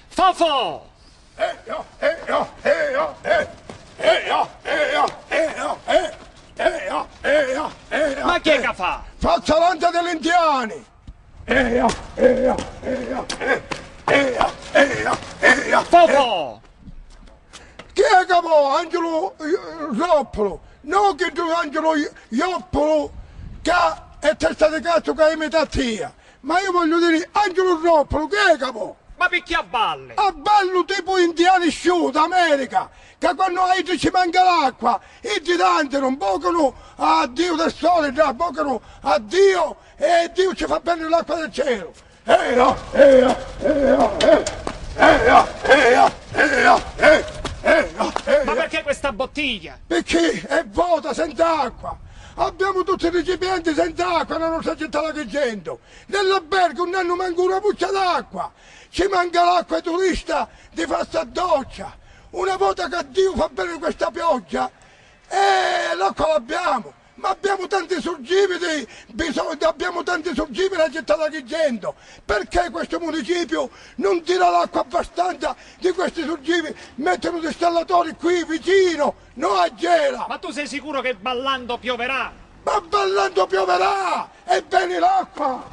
Fofo! Ma chi è che fa? Fazzolante degli indiani! Fofo! Chi è che può? Angelo Ioppolo! Non che tu Angelo Ioppolo che è testa di cazzo che imita tia! Ma io voglio dire Angelo Ioppolo, chi è che può? Ma perché a balle? A ballo tipo indiani sciù d'America, che quando ci manca l'acqua, i giganti non vocano a Dio del sole, vocano a Dio e Dio ci fa bene l'acqua del cielo. Ma perché questa bottiglia? Perché è vuota, senza acqua. Abbiamo tutti i recipienti senza acqua nella nostra città di Agrigento. Nell'albergo non hanno manco una buccia d'acqua. Ci manca l'acqua ai turisti di fare sta doccia. Una volta che Dio fa bene questa pioggia, l'acqua l'abbiamo. Ma abbiamo tanti surgibili, abbiamo tanti surgibili nella città di Agrigento. Perché questo municipio non tira l'acqua abbastanza di questi surgibili? Mettono dei installatori qui vicino, non a Gela. Ma tu sei sicuro che ballando pioverà? Ma ballando pioverà! E bene l'acqua!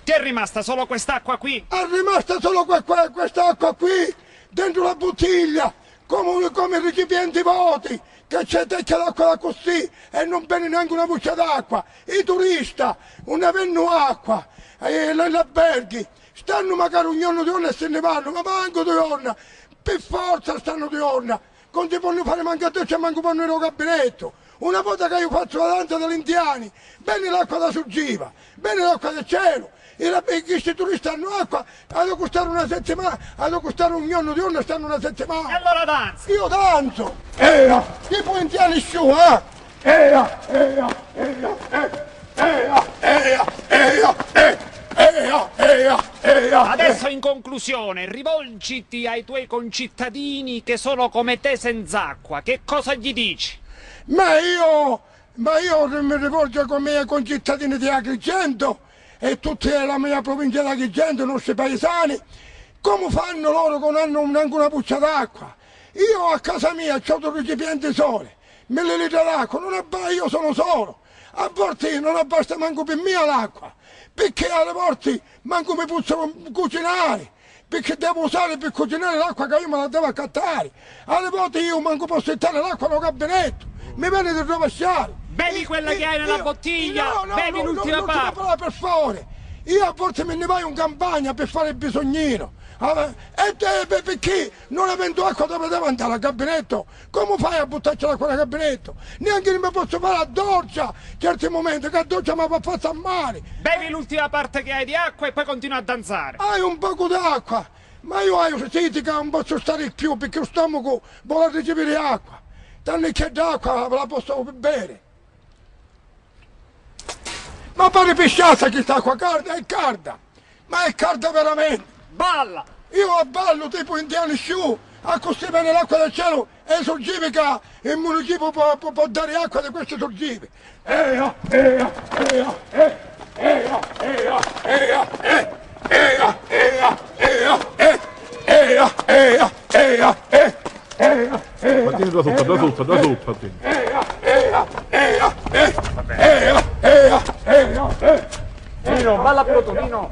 Ti è rimasta solo quest'acqua qui? È rimasta solo quest'acqua qui, dentro la bottiglia, come i recipienti vuoti, che c'è l'acqua da così e non bene neanche una buccia d'acqua. I turisti non avendo acqua, gli alberghi, stanno magari un giorno di onna e se ne vanno, ma manco di onna, per forza stanno di onna, non ti possono fare manco a te, c'è manco per il gabinetto. Una volta che io faccio la danza degli indiani, bene l'acqua da surgiva, bene l'acqua del cielo, e questi turisti hanno acqua, hanno costare una settimana, hanno costare un giorno di onna, stanno una settimana. E allora danza! Io danzo! Tipo indiani su, Adesso in conclusione, rivolgiti ai tuoi concittadini che sono come te senza acqua. Che cosa gli dici? Ma io mi rivolgo con i miei concittadini di Agrigento e tutta la mia provincia di Agrigento, i nostri paesani, come fanno loro che non hanno neanche una buccia d'acqua? Io a casa mia ho due recipienti soli, 1000 litri d'acqua, io sono solo. A volte non basta manco per mia l'acqua, perché alle volte manco mi posso cucinare, perché devo usare per cucinare l'acqua che io me la devo accattare. Alle volte io manco posso stare l'acqua nel gabinetto, mi viene di rovesciare. Bevi quella che hai nella bottiglia, bevi l'ultima parte. No, per favore, io a volte me ne vai in campagna per fare il bisognino. Perché non avendo acqua dove devo andare al gabinetto? Come fai a buttarci l'acqua nel gabinetto? Neanche mi posso fare a doccia certi momenti, che a doccia mi fa fare male. Bevi l'ultima parte che hai di acqua e poi continua a danzare. Hai un poco d'acqua, ma io ho sentito che non posso stare più perché lo stomaco vuole ricevere acqua. Tanto che d'acqua la posso bere. Ma pare pesciata che sta qua, è carda, ma è carda veramente. Balla! Io a ballo tipo indiani sciù, a così bene l'acqua del cielo e sorgive che il municipio può dare acqua di queste sorgive. Fatemi da sopra. Tonino, balla più Tonino.